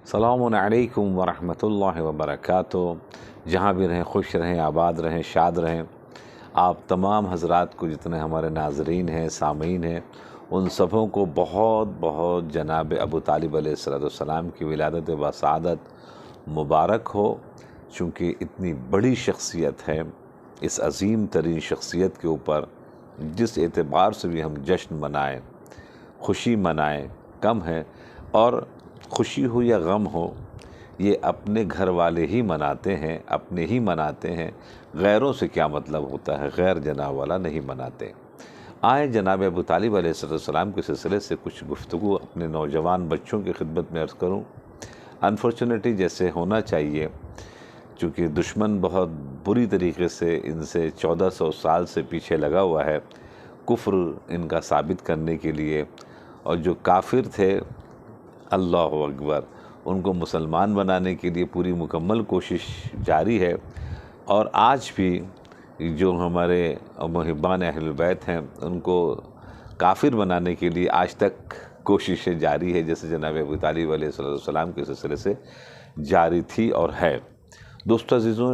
السلام علیکم ورحمۃ اللہ وبرکاتہ۔ جہاں بھی رہیں خوش رہیں، آباد رہیں، شاد رہیں۔ آپ تمام حضرات کو، جتنے ہمارے ناظرین ہیں، سامعین ہیں، ان سبوں کو بہت بہت جناب ابو طالب علیہ السلام کی ولادت بسعادت مبارک ہو، چونکہ اتنی بڑی شخصیت ہے۔ اس عظیم ترین شخصیت کے اوپر جس اعتبار سے بھی ہم جشن منائیں، خوشی منائیں، کم ہے، اور خوشی ہو یا غم ہو، یہ اپنے گھر والے ہی مناتے ہیں، اپنے ہی مناتے ہیں۔ غیروں سے کیا مطلب ہوتا ہے، غیر جناب والا نہیں مناتے۔ آئیں جناب ابو طالب علیہ السلام کے سلسلے سے کچھ گفتگو اپنے نوجوان بچوں کی خدمت میں عرض کروں۔ انفارچونیٹلی جیسے ہونا چاہیے، چونکہ دشمن بہت بری طریقے سے ان سے 1400 سال سے پیچھے لگا ہوا ہے کفر ان کا ثابت کرنے کے لیے، اور جو کافر تھے، اللہ اکبر، ان کو مسلمان بنانے کے لیے پوری مکمل کوشش جاری ہے۔ اور آج بھی جو ہمارے محبان اہل بیت ہیں، ان کو کافر بنانے کے لیے آج تک کوششیں جاری ہے، جیسے جناب ابو طالب علیہ السلام کے سلسلے سے جاری تھی اور ہے۔ دوستو عزیزوں،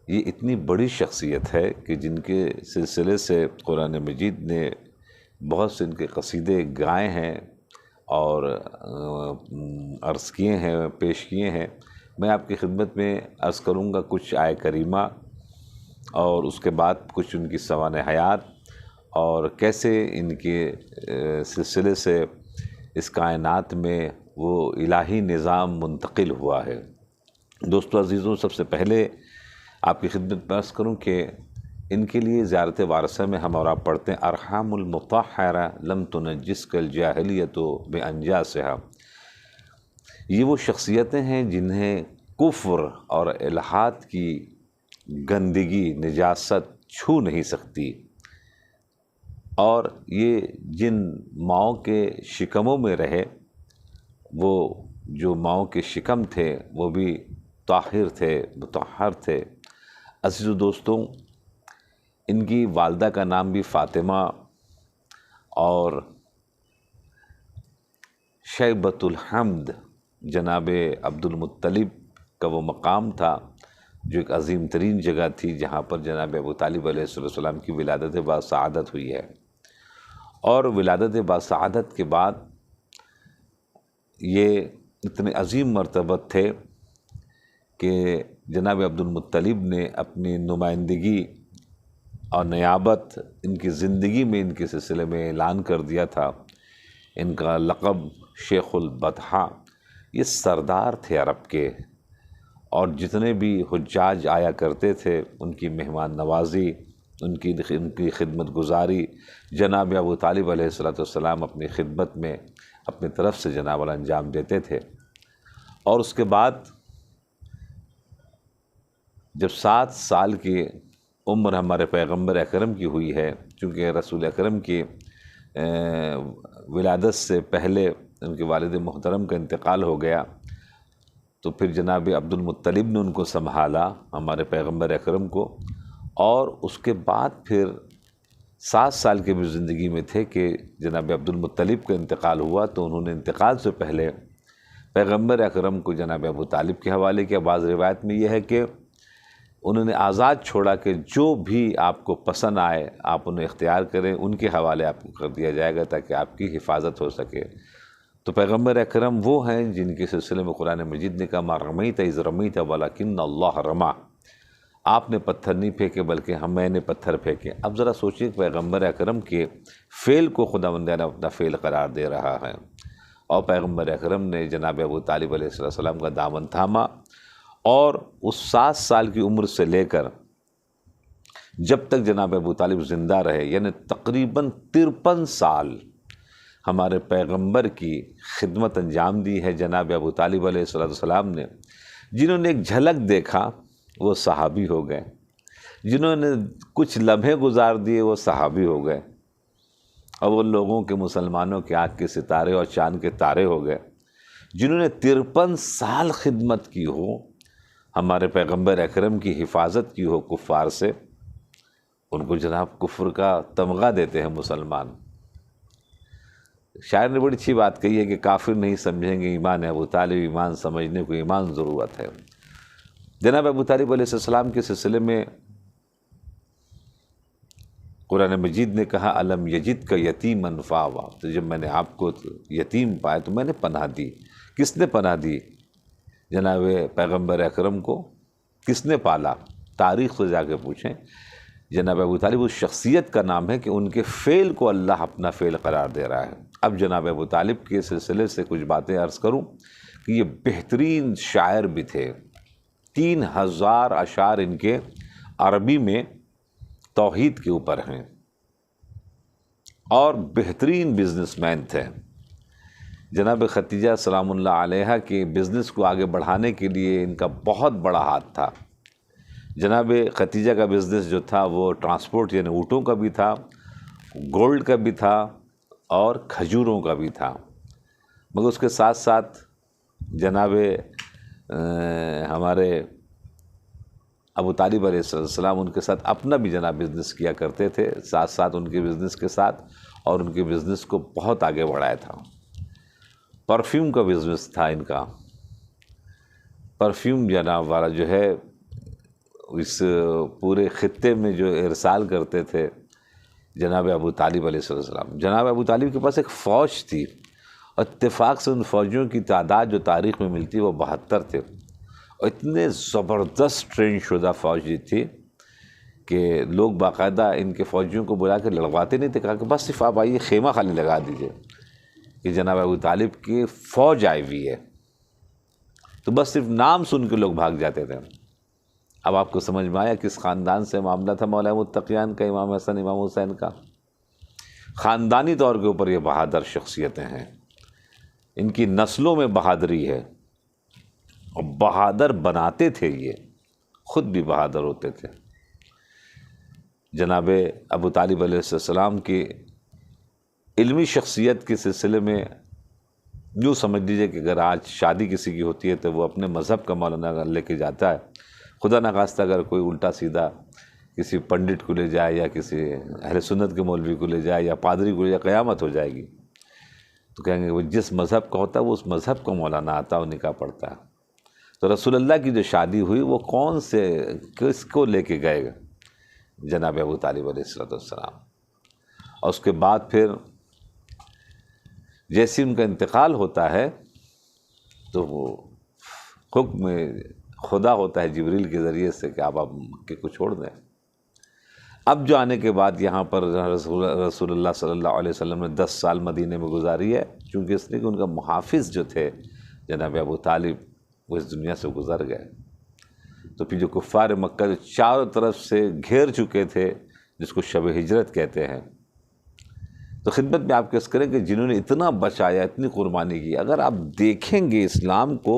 یہ اتنی بڑی شخصیت ہے کہ جن کے سلسلے سے قرآن مجید نے بہت سے ان کے قصیدے گائے ہیں اور عرض کیے ہیں، پیش کیے ہیں۔ میں آپ کی خدمت میں عرض کروں گا کچھ آیے کریمہ، اور اس کے بعد کچھ ان کی سوانح حیات، اور کیسے ان کے سلسلے سے اس کائنات میں وہ الہی نظام منتقل ہوا ہے۔ دوستو عزیزوں، سب سے پہلے آپ کی خدمت میں عرض کروں کہ ان کے لیے زیارت وارثہ میں ہم اور آپ پڑھتے ہیں ارحام المطہرہ لم تنجسک الجاہلیۃ بانجاسہا۔ یہ وہ شخصیتیں ہیں جنہیں کفر اور الحاد کی گندگی، نجاست چھو نہیں سکتی، اور یہ جن ماؤں کے شکموں میں رہے، وہ جو ماؤں کے شکم تھے وہ بھی طاہر تھے، مطہر تھے۔ عزیز دوستوں، ان کی والدہ کا نام بھی فاطمہ اور شیبۃ الحمد جناب عبد المطلب کا وہ مقام تھا، جو ایک عظیم ترین جگہ تھی جہاں پر جناب ابو طالب علیہ السلام کی ولادت بسعادت ہوئی ہے۔ اور ولادت بسعادت کے بعد یہ اتنے عظیم مرتبت تھے کہ جناب عبد المطلب نے اپنی نمائندگی اور نیابت ان کی زندگی میں ان کے سلسلے میں اعلان کر دیا تھا۔ ان کا لقب شیخ البطحاء، یہ سردار تھے عرب کے، اور جتنے بھی حجاج آیا کرتے تھے ان کی مہمان نوازی، ان کی خدمت گزاری جناب ابو طالب علیہ السلام اپنی خدمت میں اپنی طرف سے جناب والا انجام دیتے تھے۔ اور اس کے بعد جب 7 سال کی عمر ہمارے پیغمبر اکرم کی ہوئی ہے، چونکہ رسول اکرم کی ولادت سے پہلے ان کے والد محترم کا انتقال ہو گیا، تو پھر جناب عبد المطلب نے ان کو سنبھالا، ہمارے پیغمبر اکرم کو، اور اس کے بعد پھر 7 سال کے بھی زندگی میں تھے کہ جناب عبد المطلب کا انتقال ہوا، تو انہوں نے انتقال سے پہلے پیغمبر اکرم کو جناب ابو طالب کے حوالے کیا۔ بعض روایت میں یہ ہے کہ انہوں نے آزاد چھوڑا کہ جو بھی آپ کو پسند آئے آپ انہیں اختیار کریں، ان کے حوالے آپ کو کر دیا جائے گا تاکہ آپ کی حفاظت ہو سکے۔ تو پیغمبر اکرم وہ ہیں جن کے سلسلے میں قرآن مجید نے کہا ما رمیت اذ رمیت ولکن اللہ رما، آپ نے پتھر نہیں پھینکے بلکہ میں نے پتھر پھینکے۔ اب ذرا سوچئے کہ پیغمبر اکرم کے فعل کو خداوند نے اپنا فعل قرار دے رہا ہے، اور پیغمبر اکرم نے جناب ابو طالب علیہ السلام کا دامن تھاما، اور اس 7 سال کی عمر سے لے کر جب تک جناب ابو طالب زندہ رہے، یعنی تقریباً 53 سال ہمارے پیغمبر کی خدمت انجام دی ہے جناب ابو طالب علیہ السلام نے۔ جنہوں نے ایک جھلک دیکھا وہ صحابی ہو گئے، جنہوں نے کچھ لمحے گزار دیے وہ صحابی ہو گئے، اور وہ لوگوں کے، مسلمانوں کے آنکھ کے ستارے اور چاند کے تارے ہو گئے۔ جنہوں نے 53 سال خدمت کی ہو، ہمارے پیغمبر اکرم کی حفاظت کی ہو کفار سے، ان کو جناب کفر کا تمغہ دیتے ہیں مسلمان۔ شاعر نے بڑی اچھی بات کہی ہے کہ کافر نہیں سمجھیں گے ایمان ابو طالب، ایمان سمجھنے کو ایمان ضرورت ہے۔ جناب ابو طالب علیہ السلام کے سلسلے میں قرآن مجید نے کہا الم یجد کا یتیمن فآویٰ، تو جب میں نے آپ کو یتیم پایا تو میں نے پناہ دی۔ کس نے پناہ دی؟ جناب پیغمبر اکرم کو کس نے پالا؟ تاریخ سے جا کے پوچھیں۔ جناب ابو طالب اس شخصیت کا نام ہے کہ ان کے فعل کو اللہ اپنا فعل قرار دے رہا ہے۔ اب جناب ابو طالب کے سلسلے سے کچھ باتیں عرض کروں کہ یہ بہترین شاعر بھی تھے، 3000 اشعار ان کے عربی میں توحید کے اوپر ہیں، اور بہترین بزنس مین تھے۔ جناب ختیجہ سلام اللہ علیہا کے بزنس کو آگے بڑھانے کے لیے ان کا بہت بڑا ہاتھ تھا۔ جناب ختیجہ کا بزنس جو تھا وہ ٹرانسپورٹ یعنی اونٹوں کا بھی تھا، گولڈ کا بھی تھا، اور کھجوروں کا بھی تھا، مگر اس کے ساتھ ساتھ جناب ہمارے ابو طالب علیہ السلام ان کے ساتھ اپنا بھی جناب بزنس کیا کرتے تھے، ساتھ ساتھ ان کے بزنس کے ساتھ، اور ان کے بزنس کو بہت آگے بڑھایا تھا۔ پرفیوم کا بزنس تھا ان کا، پرفیوم جناب والا جو ہے اس پورے خطے میں جو ارسال کرتے تھے جناب ابو طالب علیہ السلام۔ جناب ابو طالب کے پاس ایک فوج تھی، اتفاق سے ان فوجیوں کی تعداد جو تاریخ میں ملتی ہے وہ 72 تھے، اور اتنے زبردست ٹرین شدہ فوجی تھی کہ لوگ باقاعدہ ان کے فوجیوں کو بلا کے لڑواتے نہیں تھے، کہا کہ بس صرف آپ آئیے خیمہ خالی لگا دیجئے کہ جناب ابو طالب کی فوج آئی ہوئی ہے، تو بس صرف نام سن کے لوگ بھاگ جاتے تھے۔ اب آپ کو سمجھ میں آیا کس خاندان سے معاملہ تھا مولا متقیان کا، امام حسن امام حسین کا۔ خاندانی طور کے اوپر یہ بہادر شخصیتیں ہیں، ان کی نسلوں میں بہادری ہے، اور بہادر بناتے تھے، یہ خود بھی بہادر ہوتے تھے۔ جناب ابو طالب علیہ السلام کی علمی شخصیت کے سلسلے میں یوں سمجھ لیجیے کہ اگر آج شادی کسی کی ہوتی ہے تو وہ اپنے مذہب کا مولانا لے کے جاتا ہے، خدا نخواستہ اگر کوئی الٹا سیدھا کسی پنڈت کو لے جائے یا کسی اہل سنت کے مولوی کو لے جائے یا پادری کو لے جائے، قیامت ہو جائے گی، تو کہیں گے وہ جس مذہب کا ہوتا ہے وہ اس مذہب کا مولانا آتا ہے اور نکاح پڑتا ہے۔ تو رسول اللہ کی جو شادی ہوئی وہ کون سے کس کو لے کے گئے گا؟ جناب ابو طالب علیہ السلام۔ اور اس کے بعد پھر جیسے ان کا انتقال ہوتا ہے تو وہ حکم خدا ہوتا ہے جبریل کے ذریعے سے کہ آپ مکے کو چھوڑ دیں۔ اب جو آنے کے بعد یہاں پر رسول اللہ صلی اللہ علیہ وسلم نے 10 سال مدینے میں گزاری ہے، چونکہ اس لیے کہ ان کا محافظ جو تھے جناب ابو طالب وہ اس دنیا سے گزر گئے، تو پھر جو کفار مکہ جو چاروں طرف سے گھیر چکے تھے، جس کو شب ہجرت کہتے ہیں، تو خدمت میں آپ کس کریں کہ جنہوں نے اتنا بچایا، اتنی قربانی کی، اگر آپ دیکھیں گے اسلام کو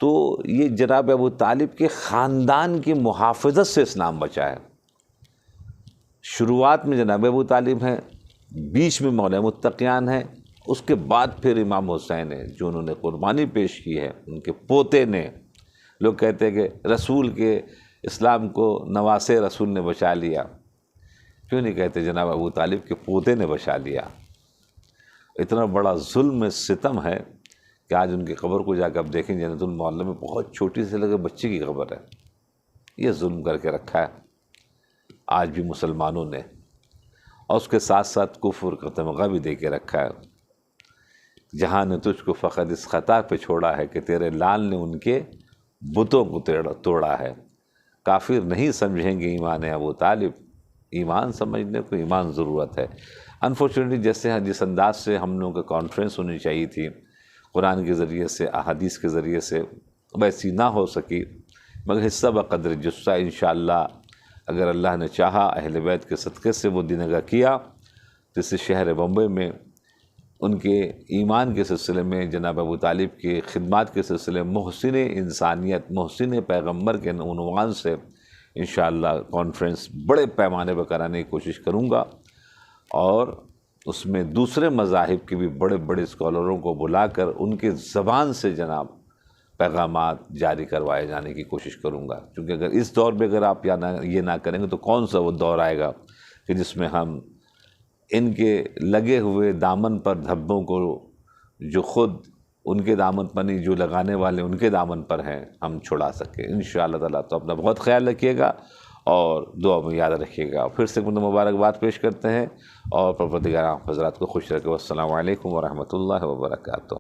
تو یہ جناب ابو طالب کے خاندان کی محافظت سے اسلام بچا ہے۔ شروعات میں جناب ابو طالب ہیں، بیچ میں مولا متقیان ہیں، اس کے بعد پھر امام حسین ہیں جو انہوں نے قربانی پیش کی ہے، ان کے پوتے نے۔ لوگ کہتے ہیں کہ رسول کے اسلام کو نواسے رسول نے بچا لیا، کیوں نہیں کہتے جناب ابو طالب کے پوتے نے بچا لیا؟ اتنا بڑا ظلم ستم ہے کہ آج ان کی قبر کو جا کے آپ دیکھیں جنت المعلی میں بہت چھوٹی سے لگے بچے کی قبر ہے۔ یہ ظلم کر کے رکھا ہے آج بھی مسلمانوں نے، اور اس کے ساتھ ساتھ کفر کا تمغہ بھی دے کے رکھا ہے۔ جہاں نے تجھ کو فقط اس خطا پہ چھوڑا ہے کہ تیرے لال نے ان کے بتوں کو توڑا ہے۔ کافر نہیں سمجھیں گے ایمان ابو طالب، ایمان سمجھنے کو ایمان ضرورت ہے۔ انفارچونیٹلی جیسے جس انداز سے ہم لوگوں کی کانفرنس ہونی چاہیے تھی قرآن کے ذریعے سے، احادیث کے ذریعے سے، ویسی نہ ہو سکی، مگر حصہ بقدر جسہ انشاءاللہ اگر اللہ نے چاہا اہل بیت کے صدقے سے وہ دینگاہ کیا تو اس شہر بمبئی میں ان کے ایمان کے سلسلے میں، جناب ابو طالب کی خدمات کے سلسلے میں محسن انسانیت، محسن پیغمبر کے عنوان سے انشاءاللہ کانفرنس بڑے پیمانے پر کرانے کی کوشش کروں گا، اور اس میں دوسرے مذاہب کے بھی بڑے بڑے اسکالروں کو بلا کر ان کے زبان سے جناب پیغامات جاری کروائے جانے کی کوشش کروں گا، کیونکہ اگر اس دور میں اگر آپ یہ نہ کریں گے تو کون سا وہ دور آئے گا کہ جس میں ہم ان کے لگے ہوئے دامن پر دھبوں کو جو خود ان کے دامن پر نہیں، جو لگانے والے ان کے دامن پر ہیں، ہم چھڑا سکیں انشاءاللہ تعالیٰ۔ تو اپنا بہت خیال رکھیے گا اور دعا میں یاد رکھیے گا۔ پھر سے مبارکباد پیش کرتے ہیں اور پروردگار آپ حضرات کو خوش رکھے۔ والسلام علیکم ورحمۃ اللہ وبرکاتہ۔